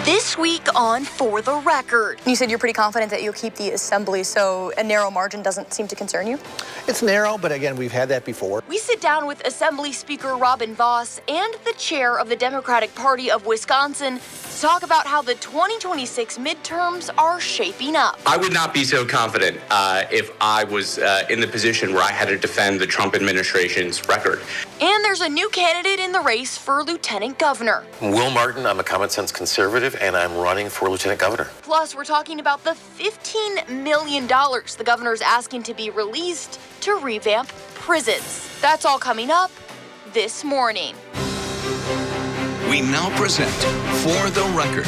This week on For the Record. You said you're pretty confident that you'll keep the assembly, so a narrow margin doesn't seem to concern you? It's narrow, but again, we've had that before. We sit down with Assembly Speaker Robin Vos and the chair of the Democratic Party of Wisconsin to talk about how the 2026 midterms are shaping up. I would not be so confident if I was in the position where I had to defend the Trump administration's record. And there's a new candidate in the race for lieutenant governor. Will Martin, I'm a common sense conservative, and I'm running for lieutenant governor. Plus, we're talking about the $15 million the governor's asking to be released to revamp prisons. That's all coming up this morning. We now present For the Record.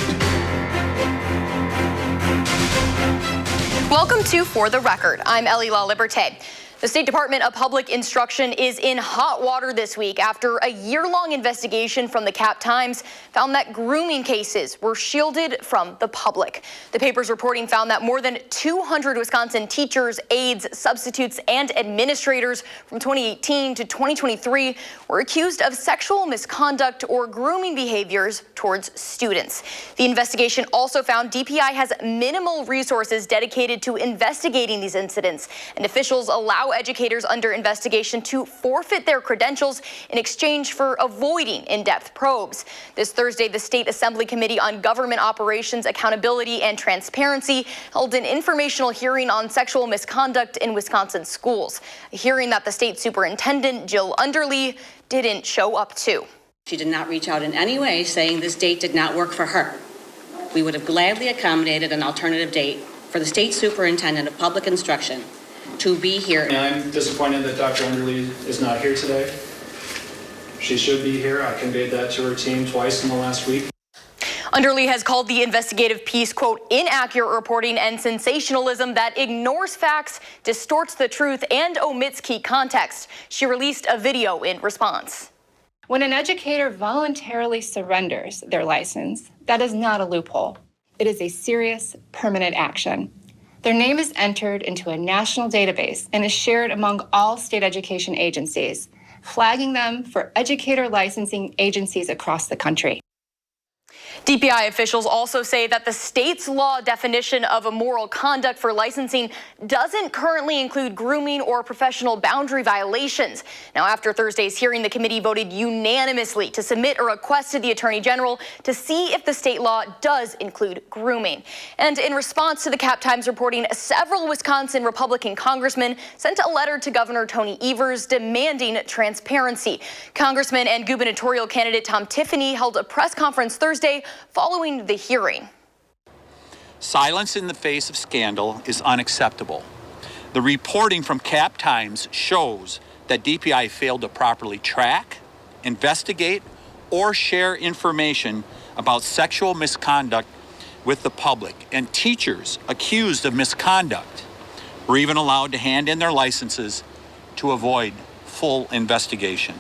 Welcome to For the Record. I'm Ellie LaLiberte. The State Department of Public Instruction is in hot water this week after a year-long investigation from the Cap Times found that grooming cases were shielded from the public. The paper's reporting found that more than 200 Wisconsin teachers, aides, substitutes, and administrators from 2018 to 2023 were accused of sexual misconduct or grooming behaviors towards students. The investigation also found DPI has minimal resources dedicated to investigating these incidents, and officials allow educators under investigation to forfeit their credentials in exchange for avoiding in-depth probes. This Thursday, the State Assembly Committee on Government Operations, Accountability, and Transparency held an informational hearing on sexual misconduct in Wisconsin schools, a hearing that the state superintendent, Jill Underly, didn't show up to. She did not reach out in any way saying this date did not work for her. We would have gladly accommodated an alternative date for the state superintendent of public instruction to be here. And I'm disappointed that Dr. Underly is not here today. She should be here. I conveyed that to her team twice in the last week. Underly has called the investigative piece, quote, inaccurate reporting and sensationalism that ignores facts, distorts the truth, and omits key context. She released a video in response. When an educator voluntarily surrenders their license, that is not a loophole. It is a serious, permanent action. Their name is entered into a national database and is shared among all state education agencies, flagging them for educator licensing agencies across the country. DPI officials also say that the state's law definition of immoral conduct for licensing doesn't currently include grooming or professional boundary violations. Now, after Thursday's hearing, the committee voted unanimously to submit a request to the Attorney General to see if the state law does include grooming. And in response to the Cap Times reporting, several Wisconsin Republican congressmen sent a letter to Governor Tony Evers demanding transparency. Congressman and gubernatorial candidate Tom Tiffany held a press conference Thursday following the hearing. Silence in the face of scandal is unacceptable. The reporting from Cap Times shows that DPI failed to properly track, investigate, or share information about sexual misconduct with the public, and teachers accused of misconduct were even allowed to hand in their licenses to avoid full investigation.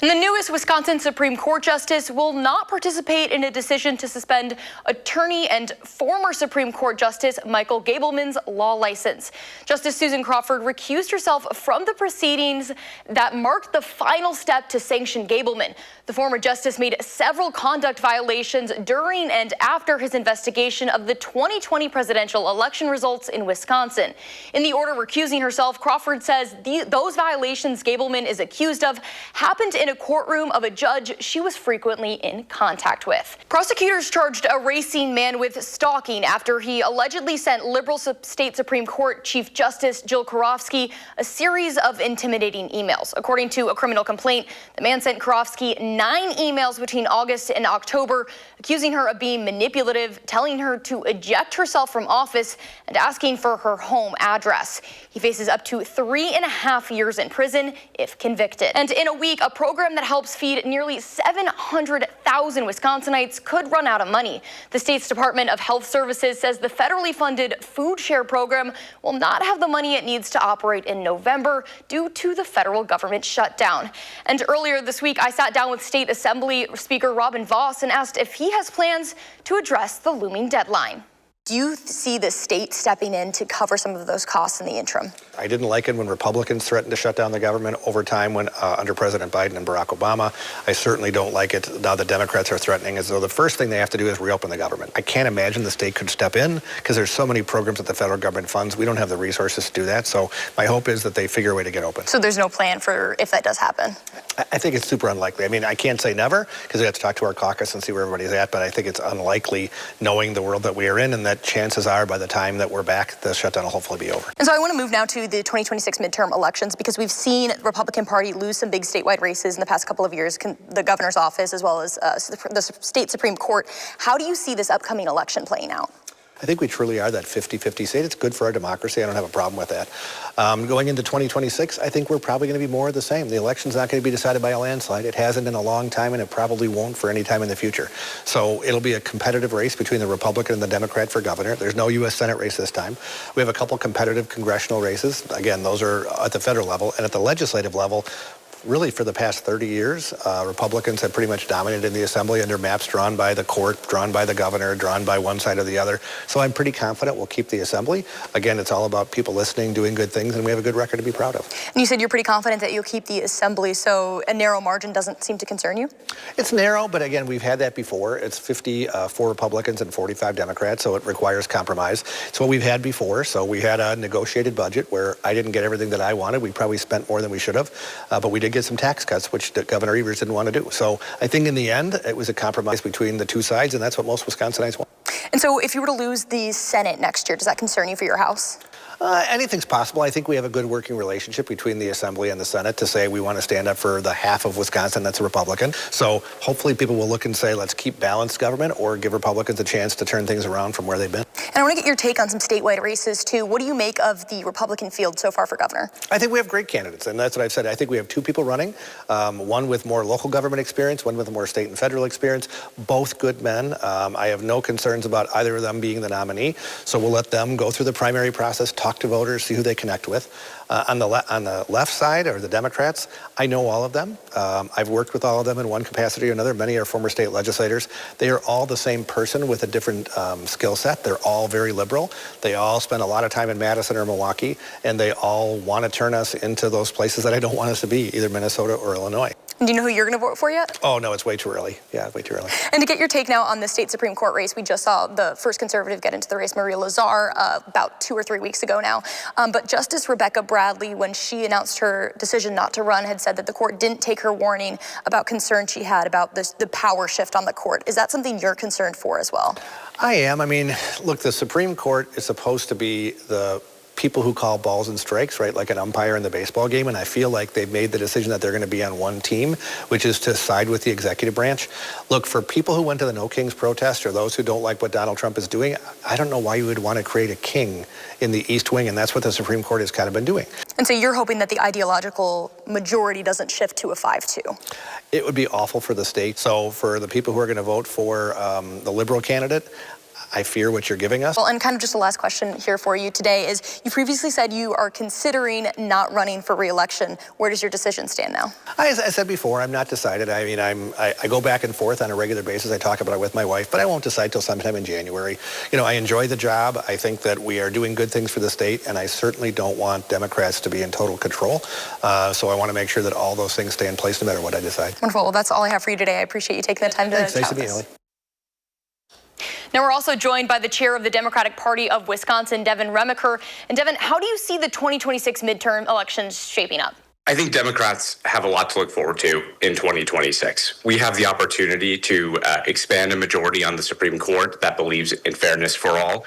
And the newest Wisconsin Supreme Court justice will not participate in a decision to suspend attorney and former Supreme Court Justice Michael Gableman's law license. Justice Susan Crawford recused herself from the proceedings that marked the final step to sanction Gableman. The former justice made several conduct violations during and after his investigation of the 2020 presidential election results in Wisconsin. In the order recusing herself, Crawford says those violations Gableman is accused of happened in a courtroom of a judge she was frequently in contact with. Prosecutors charged a Racine man with stalking after he allegedly sent liberal state Supreme Court Chief Justice Jill Karofsky a series of intimidating emails. According to a criminal complaint, the man sent Karofsky 9 emails between August and October, accusing her of being manipulative, telling her to eject herself from office, and asking for her home address. He faces up to 3.5 years in prison if convicted. And in a week, a program that helps feed nearly 700,000 Wisconsinites could run out of money. The state's Department of Health Services says the federally funded Food Share program will not have the money it needs to operate in November due to the federal government shutdown. And earlier this week, I sat down with State Assembly Speaker Robin Vos and asked if he has plans to address the looming deadline. Do you see the state stepping in to cover some of those costs in the interim? I didn't like it when Republicans threatened to shut down the government over time when under President Biden and Barack Obama. I certainly don't like it now the Democrats are threatening as though the first thing they have to do is reopen the government. I can't imagine the state could step in because there's so many programs that the federal government funds. We don't have the resources to do that. So my hope is that they figure a way to get open. So there's no plan for if that does happen? I think it's super unlikely. I mean, I can't say never because we have to talk to our caucus and see where everybody's at, but I think it's unlikely knowing the world that we are in and that chances are by the time that we're back, the shutdown will hopefully be over. And so I want to move now to the 2026 midterm elections because we've seen the Republican Party lose some big statewide races in the past couple of years, the governor's office as well as the state Supreme Court. How do you see this upcoming election playing out? I think we truly are that 50-50 state. It's good for our democracy. I don't have a problem with that. Going into 2026, I think we're probably going to be more of the same. The election's not going to be decided by a landslide. It hasn't in a long time, and it probably won't for any time in the future. So it'll be a competitive race between the Republican and the Democrat for governor. There's no U.S. Senate race this time. We have a couple competitive congressional races. Again, those are at the federal level. And at the legislative level, really for the past 30 years, Republicans have pretty much dominated in the assembly under maps drawn by the court, drawn by the governor, drawn by one side or the other. So I'm pretty confident we'll keep the assembly. Again, it's all about people listening, doing good things, and we have a good record to be proud of. And you said you're pretty confident that you'll keep the assembly, so a narrow margin doesn't seem to concern you? It's narrow, but again, we've had that before. It's 54 Republicans and 45 Democrats, so it requires compromise. It's what we've had before. So we had a negotiated budget where I didn't get everything that I wanted. We probably spent more than we should have, but we did get some tax cuts, which Governor Evers didn't want to do. So I think in the end, it was a compromise between the two sides, and that's what most Wisconsinites want. And so if you were to lose the Senate next year, does that concern you for your House? Anything's possible. I think we have a good working relationship between the Assembly and the Senate to say we want to stand up for the half of Wisconsin that's a Republican. So hopefully people will look and say, let's keep balanced government or give Republicans a chance to turn things around from where they've been. And I want to get your take on some statewide races, too. What do you make of the Republican field so far for governor? I think we have great candidates, and that's what I've said. I think we have two people running, one with more local government experience, one with more state and federal experience, both good men. I have no concerns about either of them being the nominee, so we'll let them go through the primary process, talk to voters, see who they connect with. On the left side, or the Democrats, I know all of them. I've worked with all of them in one capacity or another. Many are former state legislators. They are all the same person with a different skill set. They're all very liberal. They all spend a lot of time in Madison or Milwaukee, and they all want to turn us into those places that I don't want us to be, either Minnesota or Illinois. Do you know who you're going to vote for yet? Oh, no, it's way too early. Yeah, way too early. And to get your take now on the state Supreme Court race, we just saw the first conservative get into the race, Maria Lazar, about 2 or 3 weeks ago now. But Justice Rebecca Bradley, when she announced her decision not to run, had said that the court didn't take her warning about concerns she had about the power shift on the court. Is that something you're concerned for as well? I am. I mean, look, the Supreme Court is supposed to be the people who call balls and strikes, right, like an umpire in the baseball game, and I feel like they've made the decision that they're going to be on one team, which is to side with the executive branch. Look, for people who went to the No Kings protest or those who don't like what Donald Trump is doing, I don't know why you would want to create a king in the East Wing, and that's what the Supreme Court has kind of been doing. And so you're hoping that the ideological majority doesn't shift to a 5-2? It would be awful for the state. So for the people who are going to vote for the liberal candidate, I fear what you're giving us. Well, and kind of just the last question here for you today is, you previously said you are considering not running for re-election. Where does your decision stand now? As I said before, I'm not decided. I mean, I go back and forth on a regular basis. I talk about it with my wife, but I won't decide till sometime in January. You know, I enjoy the job. I think that we are doing good things for the state, and I certainly don't want Democrats to be in total control. So I want to make sure that all those things stay in place no matter what I decide. Wonderful. Well, that's all I have for you today. I appreciate you taking the time to chat with us. Nice to meet you, Ellie. Now we're also joined by the chair of the Democratic Party of Wisconsin, Devin Remacher. And Devin, how do you see the 2026 midterm elections shaping up? I think Democrats have a lot to look forward to in 2026. We have the opportunity to expand a majority on the Supreme Court that believes in fairness for all.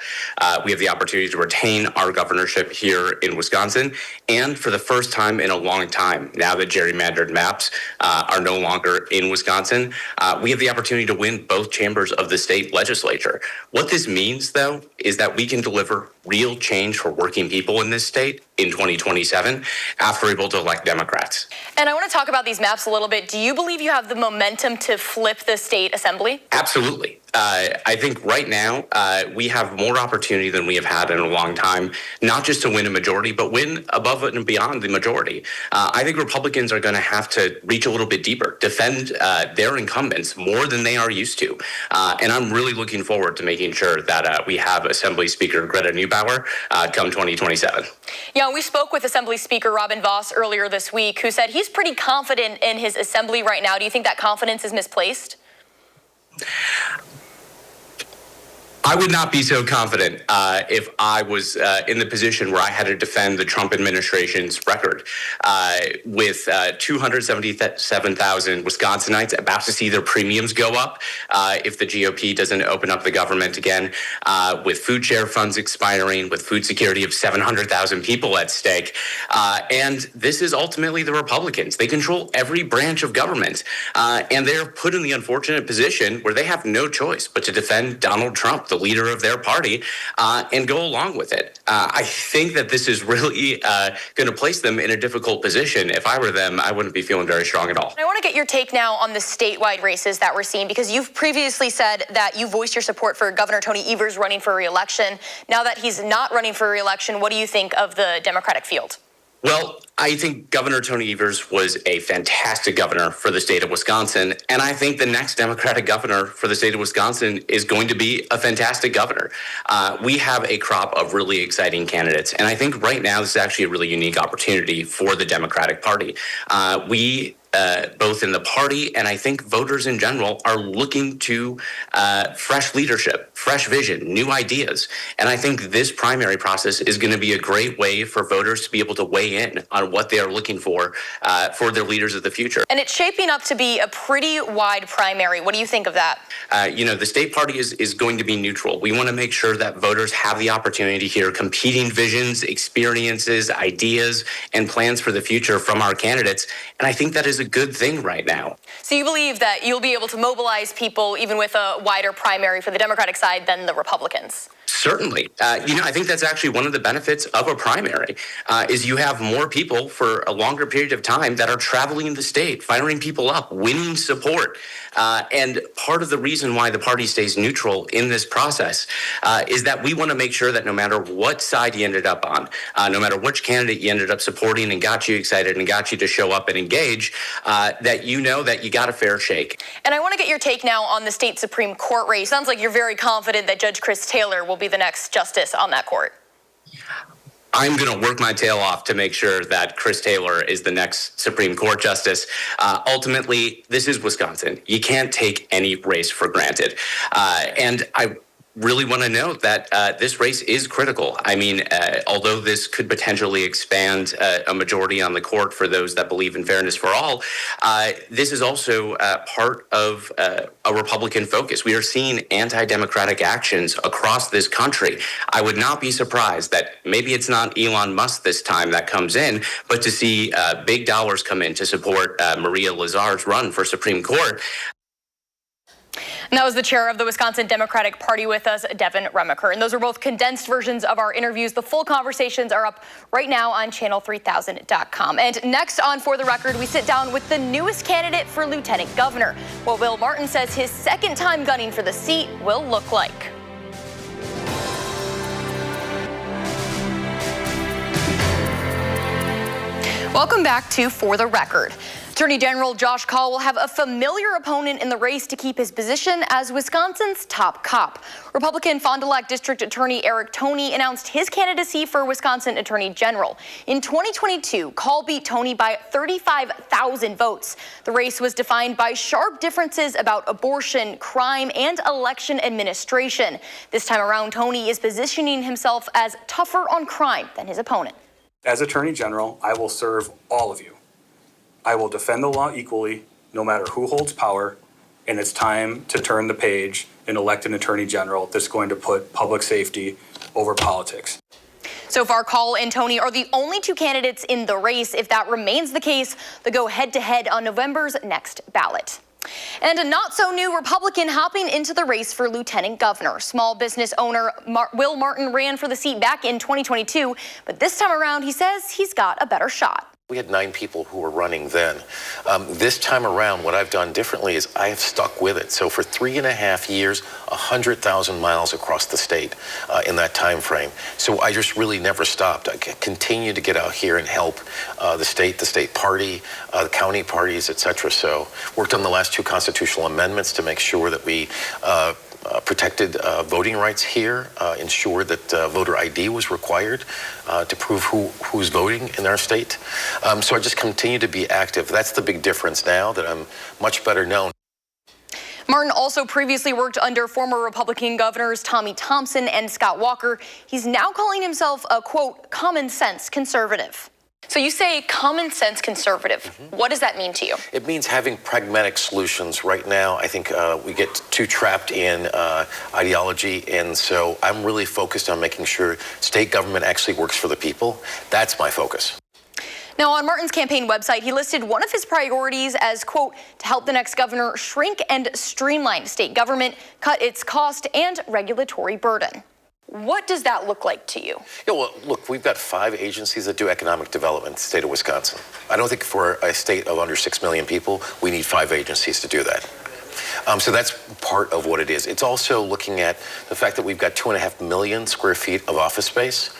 We have the opportunity to retain our governorship here in Wisconsin. And for the first time in a long time, now that gerrymandered maps are no longer in Wisconsin, we have the opportunity to win both chambers of the state legislature. What this means, though, is that we can deliver real change for working people in this state in 2027 after we're able to elect Democrats. And I want to talk about these maps a little bit. Do you believe you have the momentum to flip the state assembly? Absolutely. I think right now we have more opportunity than we have had in a long time, not just to win a majority, but win above and beyond the majority. I think Republicans are going to have to reach a little bit deeper, defend their incumbents more than they are used to. And I'm really looking forward to making sure that we have Assembly Speaker Greta Neubauer come 2027. Yeah, we spoke with Assembly Speaker Robin Vos earlier this week, who said he's pretty confident in his assembly right now. Do you think that confidence is misplaced? I would not be so confident if I was in the position where I had to defend the Trump administration's record with 277,000 Wisconsinites about to see their premiums go up if the GOP doesn't open up the government again, with food share funds expiring, with food security of 700,000 people at stake. And this is ultimately the Republicans. They control every branch of government, and they're put in the unfortunate position where they have no choice but to defend Donald Trump, the leader of their party, and go along with it. I think that this is really going to place them in a difficult position. If I were them, I wouldn't be feeling very strong at all. I want to get your take now on the statewide races that we're seeing, because you've previously said that you voiced your support for Governor Tony Evers running for re-election. Now that he's not running for re-election, what do you think of the Democratic field? Well, I think Governor Tony Evers was a fantastic governor for the state of Wisconsin, and I think the next Democratic governor for the state of Wisconsin is going to be a fantastic governor. We have a crop of really exciting candidates, and I think right now this is actually a really unique opportunity for the Democratic Party. We both in the party and I think voters in general are looking to fresh leadership, fresh vision, new ideas. And I think this primary process is going to be a great way for voters to be able to weigh in on what they are looking for their leaders of the future. And it's shaping up to be a pretty wide primary. What do you think of that? The state party is going to be neutral. We want to make sure that voters have the opportunity to hear competing visions, experiences, ideas, and plans for the future from our candidates. And I think that is a good thing right now. So you believe that you'll be able to mobilize people even with a wider primary for the Democratic side than the Republicans? Certainly. I think that's actually one of the benefits of a primary is you have more people for a longer period of time that are traveling the state, firing people up, winning support. And part of the reason why the party stays neutral in this process is that we want to make sure that no matter what side you ended up on, no matter which candidate you ended up supporting and got you excited and got you to show up and engage, that you know that you got a fair shake. And I want to get your take now on the state Supreme Court race. Sounds like you're very confident that Judge Chris Taylor will be the next justice on that court. I'm going to work my tail off to make sure that Chris Taylor is the next Supreme Court justice. Ultimately, this is Wisconsin. You can't take any race for granted. And I really want to note that this race is critical. I mean, although this could potentially expand a majority on the court for those that believe in fairness for all, this is also part of a Republican focus. We are seeing anti-democratic actions across this country. I would not be surprised that maybe it's not Elon Musk this time that comes in, but to see big dollars come in to support Maria Lazar's run for Supreme Court. And that was the chair of the Wisconsin Democratic Party with us, Devin Remacher. And those are both condensed versions of our interviews. The full conversations are up right now on channel3000.com. And next on For the Record, we sit down with the newest candidate for lieutenant governor, what Will Martin says his second time gunning for the seat will look like. Welcome back to For the Record. Attorney General Josh Kaul will have a familiar opponent in the race to keep his position as Wisconsin's top cop. Republican Fond du Lac District Attorney Eric Toney announced his candidacy for Wisconsin Attorney General. In 2022, Kaul beat Toney by 35,000 votes. The race was defined by sharp differences about abortion, crime, and election administration. This time around, Toney is positioning himself as tougher on crime than his opponent. As Attorney General, I will serve all of you. I will defend the law equally, no matter who holds power, and it's time to turn the page and elect an Attorney General that's going to put public safety over politics. So far, Kaul and Toney are the only two candidates in the race. If that remains the case, they'll go head-to-head on November's next ballot. And a not-so-new Republican hopping into the race for lieutenant governor. Small business owner Will Martin ran for the seat back in 2022, but this time around he says he's got a better shot. We had 9 people who were running then. This time around, what I've done differently is I have stuck with it. So for 3.5 years, 100,000 miles across the state in that time frame. So I just really never stopped. I continue to get out here and help the state party, the county parties, et cetera. So worked on the last 2 constitutional amendments to make sure that we protected voting rights here, ensured that voter ID was required to prove who's voting in our state. So I just continue to be active. That's the big difference now that I'm much better known. Martin also previously worked under former Republican governors Tommy Thompson and Scott Walker. He's now calling himself a, quote, common sense conservative. So you say common sense conservative. Mm-hmm. What does that mean to you? It means having pragmatic solutions. Right now, I think we get too trapped in ideology, and so I'm really focused on making sure state government actually works for the people. That's my focus. Now, on Martin's campaign website, he listed one of his priorities as, quote, to help the next governor shrink and streamline state government, cut its cost and regulatory burden. What does that look like to you? Yeah, well, look, we've got 5 agencies that do economic development in the state of Wisconsin. I don't think for a state of under 6 million people, we need 5 agencies to do that. So that's part of what it is. It's also looking at the fact that we've got 2.5 million square feet of office space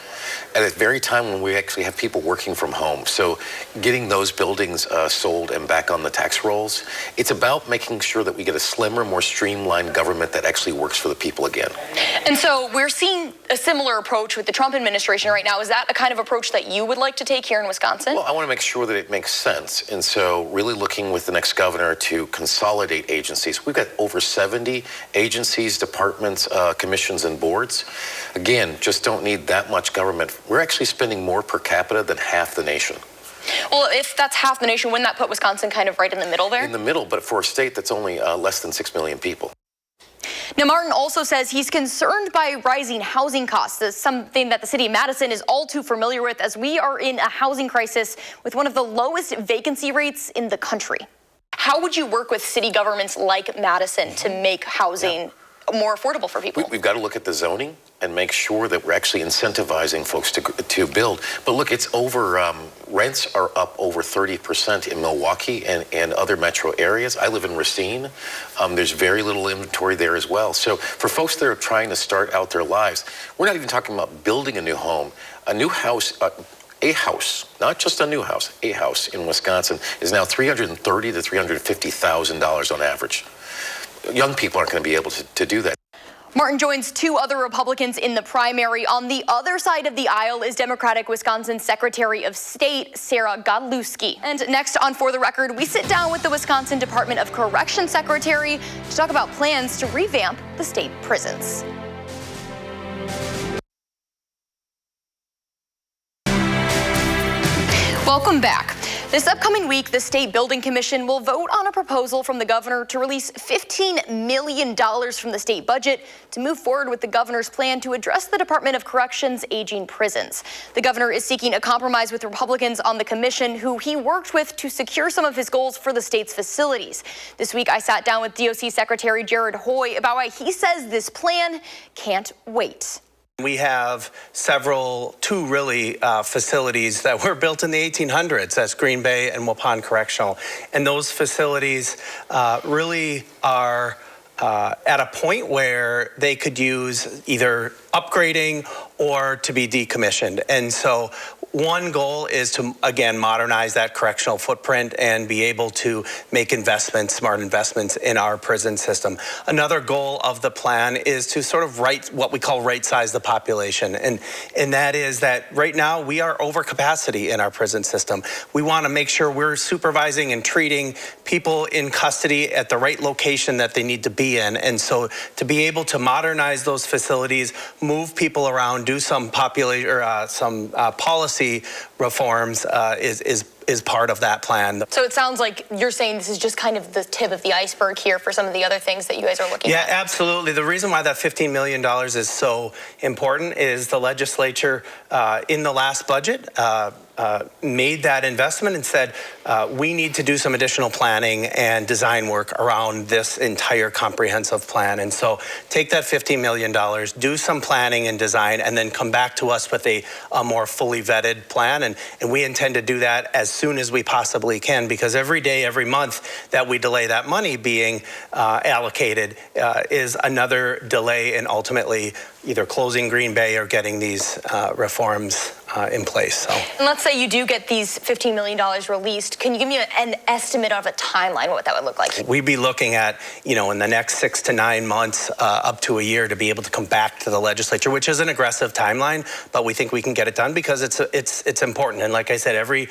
at a very time when we actually have people working from home. So getting those buildings sold and back on the tax rolls, it's about making sure that we get a slimmer, more streamlined government that actually works for the people again. And so we're seeing a similar approach with the Trump administration right now. Is that a kind of approach that you would like to take here in Wisconsin? Well, I want to make sure that it makes sense. And so really looking with the next governor to consolidate agencies. We've got over 70 agencies, departments, commissions, and boards. Again, just don't need that much government. We're actually spending more per capita than half the nation. Well, if that's half the nation, wouldn't that put Wisconsin kind of right in the middle there? In the middle, but for a state that's only less than 6 million people. Now, Martin also says he's concerned by rising housing costs. That's something that the city of Madison is all too familiar with, as we are in a housing crisis with one of the lowest vacancy rates in the country. How would you work with city governments like Madison to make housing more affordable for people? We've got to look at the zoning and make sure that we're actually incentivizing folks to build. But look, it's over, rents are up over 30% in Milwaukee and other metro areas. I live in Racine. There's very little inventory there as well. So for folks that are trying to start out their lives, we're not even talking about building a new home. A new house, a house, not just a new house, a house in Wisconsin is now $330,000 to $350,000 on average. Young people aren't going to be able to do that. Martin joins 2 other Republicans in the primary. On the other side of the aisle is Democratic Wisconsin Secretary of State Sarah Godlewski. And next on For the Record, we sit down with the Wisconsin Department of Correction Secretary to talk about plans to revamp the state prisons. Welcome back. This upcoming week, the State Building Commission will vote on a proposal from the governor to release $15 million from the state budget to move forward with the governor's plan to address the Department of Corrections' aging prisons. The governor is seeking a compromise with Republicans on the commission, who he worked with to secure some of his goals for the state's facilities. This week, I sat down with DOC Secretary Jared Hoy about why he says this plan can't wait. We have two really facilities that were built in the 1800s. That's Green Bay and Waupun Correctional. And those facilities really are at a point where they could use either upgrading or to be decommissioned. And so one goal is to, again, modernize that correctional footprint and be able to make investments, smart investments in our prison system. Another goal of the plan is to sort of what we call right-size the population. And that is that right now we are over capacity in our prison system. We want to make sure we're supervising and treating people in custody at the right location that they need to be in. And so to be able to modernize those facilities, move people around, do some population or some policy reforms is part of that plan. So it sounds like you're saying this is just kind of the tip of the iceberg here for some of the other things that you guys are looking at. Yeah, absolutely. The reason why that $15 million is so important is the legislature in the last budget made that investment and said, we need to do some additional planning and design work around this entire comprehensive plan. And so take that $15 million, do some planning and design, and then come back to us with a more fully vetted plan. And we intend to do that as soon as we possibly can, because every day, every month that we delay that money being allocated is another delay in ultimately either closing Green Bay or getting these reforms in place. So. And let's say you do get these $15 million released. Can you give me an estimate of a timeline, what that would look like? We'd be looking at, in the next 6 to 9 months, up to a year, to be able to come back to the legislature, which is an aggressive timeline, but we think we can get it done because it's important. And like I said, every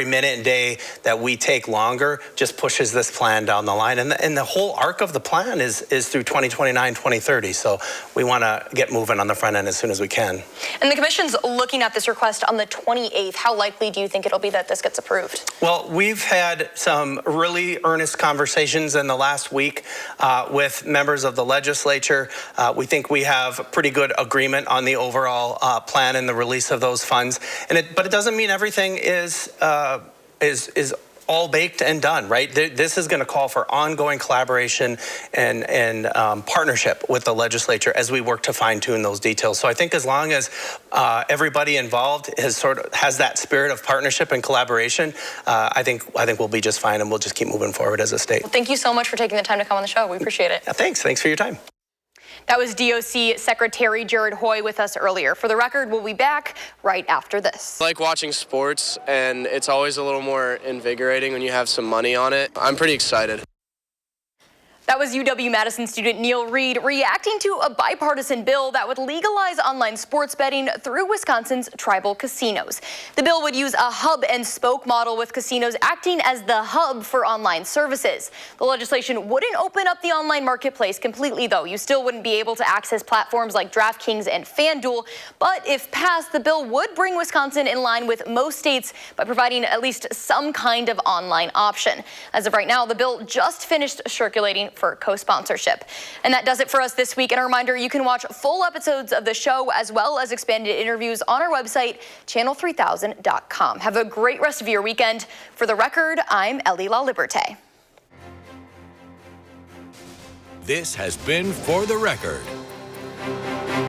minute and day that we take longer just pushes this plan down the line. And the whole arc of the plan is through 2029, 2030. So we want to get moving on the front end as soon as we can. And the commission's looking at this request on the 28th. How likely do you think it'll be that this gets approved? Well, we've had some really earnest conversations in the last week with members of the legislature. We think we have pretty good agreement on the overall plan and the release of those funds. But it doesn't mean everything is all baked and done, right? This is going to call for ongoing collaboration and partnership with the legislature as we work to fine-tune those details. So I think as long as everybody involved has that spirit of partnership and collaboration, I think we'll be just fine, and we'll just keep moving forward as a state. Well, thank you so much for taking the time to come on the show. We appreciate it. Yeah, thanks for your time. That was DOC Secretary Jared Hoy with us earlier. For the record, we'll be back right after this. I like watching sports, and it's always a little more invigorating when you have some money on it. I'm pretty excited. That was UW-Madison student Neil Reed reacting to a bipartisan bill that would legalize online sports betting through Wisconsin's tribal casinos. The bill would use a hub-and-spoke model, with casinos acting as the hub for online services. The legislation wouldn't open up the online marketplace completely, though. You still wouldn't be able to access platforms like DraftKings and FanDuel. But if passed, the bill would bring Wisconsin in line with most states by providing at least some kind of online option. As of right now, the bill just finished circulating for co-sponsorship. And that does it for us this week. And a reminder, you can watch full episodes of the show as well as expanded interviews on our website, channel3000.com. Have a great rest of your weekend. For the record, I'm Ellie La Liberté. This has been For the Record.